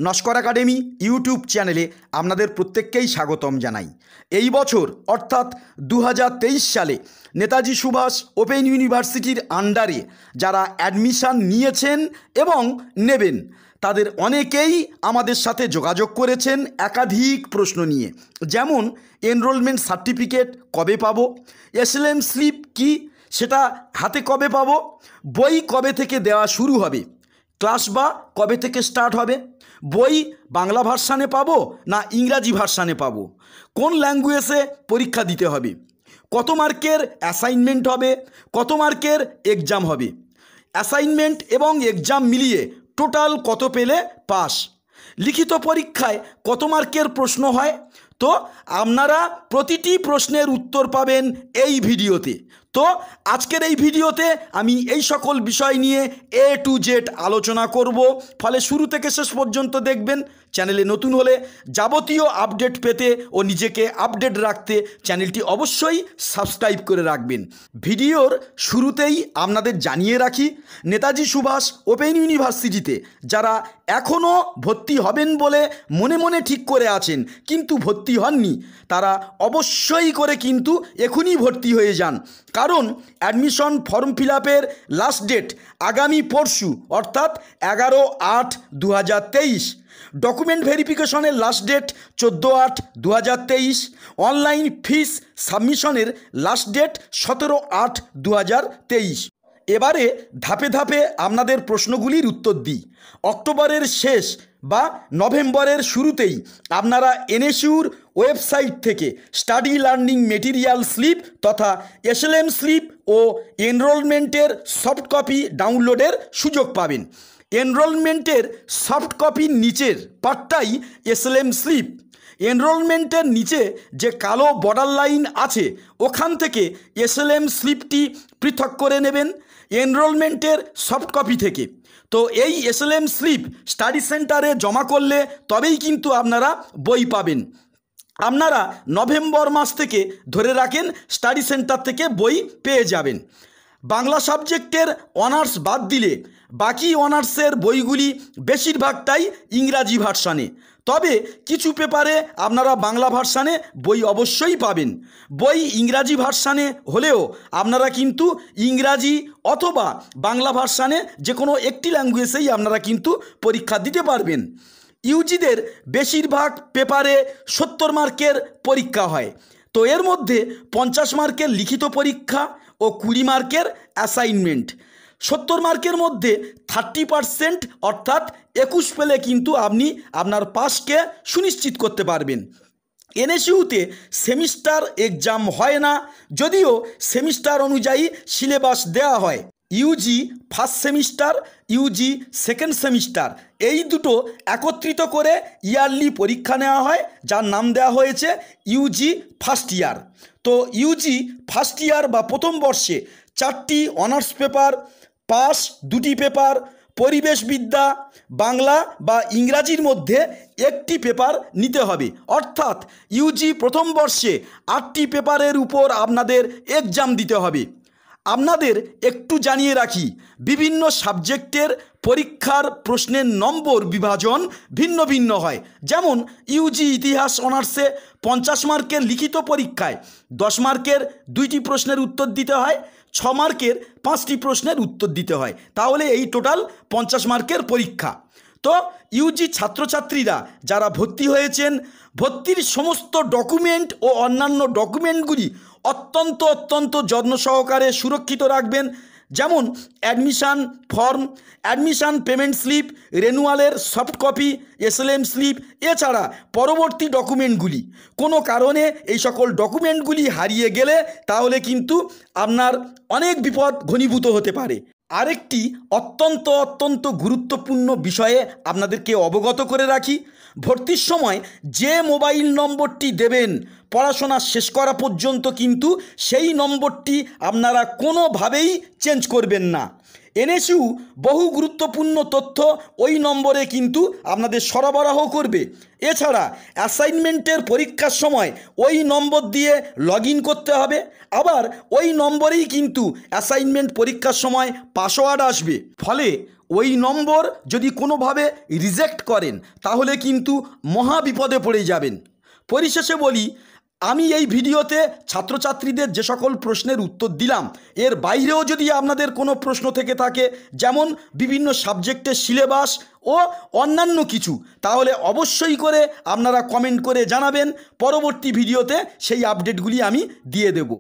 Naskar academy YouTube চ্যানেলে আপনাদের প্রত্যেককেই স্বাগতম জানাই। এই বছর অর্থাৎ 2023 সালে নেতাজি সুভাষ ওপেন ইউনিভার্সিটির আন্ডারে যারা অ্যাডমিশান নিয়েছেন এবং নেবেন তাদের অনেকেই আমাদের সাথে যোগাযোগ করেছেন একাধিক প্রশ্ন নিয়ে, যেমন এনরোলমেন্ট সার্টিফিকেট কবে পাবো, এসএলএম স্লিপ কি সেটা হাতে কবে পাবো, বই কবে থেকে দেওয়া শুরু হবে, ক্লাস বা কবে থেকে স্টার্ট হবে, বই বাংলা ভার্সানে পাবো না ইংরাজি ভার্সানে পাবো, কোন ল্যাঙ্গুয়েজে পরীক্ষা দিতে হবে, কত মার্কের অ্যাসাইনমেন্ট হবে, কত মার্কের এক্সাম হবে, অ্যাসাইনমেন্ট এবং এক্সাম মিলিয়ে টোটাল কত পেলে পাস, লিখিত পরীক্ষায় কত মার্কের প্রশ্ন হয়। তো আপনারা প্রতিটি প্রশ্নের উত্তর পাবেন এই ভিডিওতে। তো আজকের এই ভিডিওতে আমি এই সকল বিষয় নিয়ে A to Z আলোচনা করব, ফলে শুরু থেকে শেষ পর্যন্ত দেখবেন। চ্যানেলে নতুন হলে যাবতীয় আপডেট পেতে ও নিজেকে আপডেট রাখতে চ্যানেলটি অবশ্যই সাবস্ক্রাইব করে রাখবেন। ভিডিওর শুরুতেই আপনাদের জানিয়ে রাখি, নেতাজি সুভাষ ওপেন ইউনিভার্সিটিতে যারা এখনও ভর্তি হবেন বলে মনে মনে ঠিক করে আছেন কিন্তু ভর্তি হননি, তারা অবশ্যই করে কিন্তু এখনই ভর্তি হয়ে যান, কারণ অ্যাডমিশন ফর্ম ফিল আপের লাস্ট ডেট আগামী পরশু অর্থাৎ 11/8/2023। ডকুমেন্ট ভেরিফিকেশনের লাস্ট ডেট 14/8/2023। অনলাইন ফিস সাবমিশনের লাস্ট ডেট 17/8/2023। এবারে ধাপে ধাপে আপনাদের প্রশ্নগুলির উত্তর দিই। অক্টোবরের শেষ বা নভেম্বরের শুরুতেই আপনারা NSUর ওয়েবসাইট থেকে স্টাডি লার্নিং মেটেরিয়াল স্লিপ তথা এসএলএম স্লিপ ও এনরোলমেন্টের সফট কপি ডাউনলোডের সুযোগ পাবেন। এনরোলমেন্টের সফট কপির নিচের পার্টটাই এসএলএম স্লিপ। এনরোলমেন্টের নিচে যে কালো বর্ডার লাইন আছে ওখান থেকে এসএলএম স্লিপটি পৃথক করে নেবেন এনরোলমেন্টের সফট কপি থেকে। তো এই এসএলএম স্লিপ স্টাডি সেন্টারে জমা করলে তবেই কিন্তু আপনারা বই পাবেন। আপনারা নভেম্বর মাস থেকে ধরে রাখেন স্টাডি সেন্টার থেকে বই পেয়ে যাবেন। বাংলা সাবজেক্টের অনার্স বাদ দিলে বাকি অনার্সের বইগুলি বেশিরভাগটাই ইংরাজি ভার্সানে, তবে কিছু পেপারে আপনারা বাংলা ভার্সানে বই অবশ্যই পাবেন। বই ইংরাজি ভার্সানে হলেও আপনারা কিন্তু ইংরাজি অথবা বাংলা ভার্সানে যে কোনো একটি ল্যাঙ্গুয়েজেই আপনারা কিন্তু পরীক্ষা দিতে পারবেন। ইউজিদের বেশিরভাগ পেপারে 70 মার্কের পরীক্ষা হয়, তো এর মধ্যে 50 মার্কের লিখিত পরীক্ষা ও 20 মার্কের অ্যাসাইনমেন্ট। 70 মার্কের মধ্যে 30% অর্থাৎ 21 পেলে কিন্তু আপনি আপনার পাসকে সুনিশ্চিত করতে পারবেন। NSUতে সেমিস্টার এক্সাম হয় না, যদিও সেমিস্টার অনুযায়ী সিলেবাস দেওয়া হয়। Yuji first semester, Yuji second semester এই দুটো একত্রিত করে ইয়ারলি পরীক্ষা নেওয়া হয়, যার নাম দেওয়া হয়েছে ইউজি ফার্স্ট ইয়ার। তো ইউজি ফার্স্ট ইয়ার বা প্রথম বর্ষে 4টি অনার্স পেপার, পাস 2টি পেপার, পরিবেশবিদ্যা, বাংলা বা ইংরাজির মধ্যে 1টি পেপার নিতে হবে। অর্থাৎ ইউজি প্রথম বর্ষে 8টি পেপারের উপর আপনাদের এক্সাম দিতে হবে। আপনাদের একটু জানিয়ে রাখি, বিভিন্ন সাবজেক্টের পরীক্ষার প্রশ্নের নম্বর বিভাজন ভিন্ন ভিন্ন হয়। যেমন ইউজি ইতিহাস অনার্সে 50 মার্কের লিখিত পরীক্ষায় 10 মার্কের 2টি প্রশ্নের উত্তর দিতে হয়, 6 মার্কের 5টি প্রশ্নের উত্তর দিতে হয়, তাহলে এই টোটাল 50 মার্কের পরীক্ষা। তো ইউজি ছাত্রছাত্রীরা যারা ভর্তি হয়েছেন, ভর্তির সমস্ত ডকুমেন্ট ও অন্যান্য ডকুমেন্টগুলি অত্যন্ত যত্ন সহকারে সুরক্ষিত রাখবেন। যেমন admission form, admission payment slip, রেনুয়ালের সফট কপি, এসএলএম স্লিপ, এছাড়া পরবর্তী ডকুমেন্টগুলি। কোনো কারণে এই সকল ডকুমেন্টগুলি হারিয়ে গেলে তাহলে কিন্তু আপনার অনেক বিপদ ঘনীভূত হতে পারে। আরেকটি অত্যন্ত গুরুত্বপূর্ণ বিষয়ে আপনাদেরকে অবগত করে রাখি, ভর্তির সময় যে মোবাইল নম্বরটি দেবেন পড়াশোনা শেষ করা পর্যন্ত কিন্তু সেই নম্বরটি আপনারা কোনোভাবেই চেঞ্জ করবেন না। NSU বহু গুরুত্বপূর্ণ তথ্য ওই নম্বরে কিন্তু আপনাদের সরবরাহ করবে। এছাড়া অ্যাসাইনমেন্টের পরীক্ষার সময় ওই নম্বর দিয়ে লগ ইন করতে হবে, আবার ওই নম্বরেই কিন্তু অ্যাসাইনমেন্ট পরীক্ষার সময় পাসওয়ার্ড আসবে, ফলে ওই নম্বর যদি কোনোভাবে রিজেক্ট করেন তাহলে কিন্তু মহা বিপদে পড়ে যাবেন। পরিশেষে বলি, আমি এই ভিডিওতে ছাত্রছাত্রীদের যে সকল প্রশ্নের উত্তর দিলাম, এর বাইরেও যদি আপনাদের কোনো প্রশ্ন থেকে থাকে, যেমন বিভিন্ন সাবজেক্টের সিলেবাস ও অন্যান্য কিছু, তাহলে অবশ্যই করে আপনারা কমেন্ট করে জানাবেন। পরবর্তী ভিডিওতে সেই আপডেটগুলি আমি দিয়ে দেব।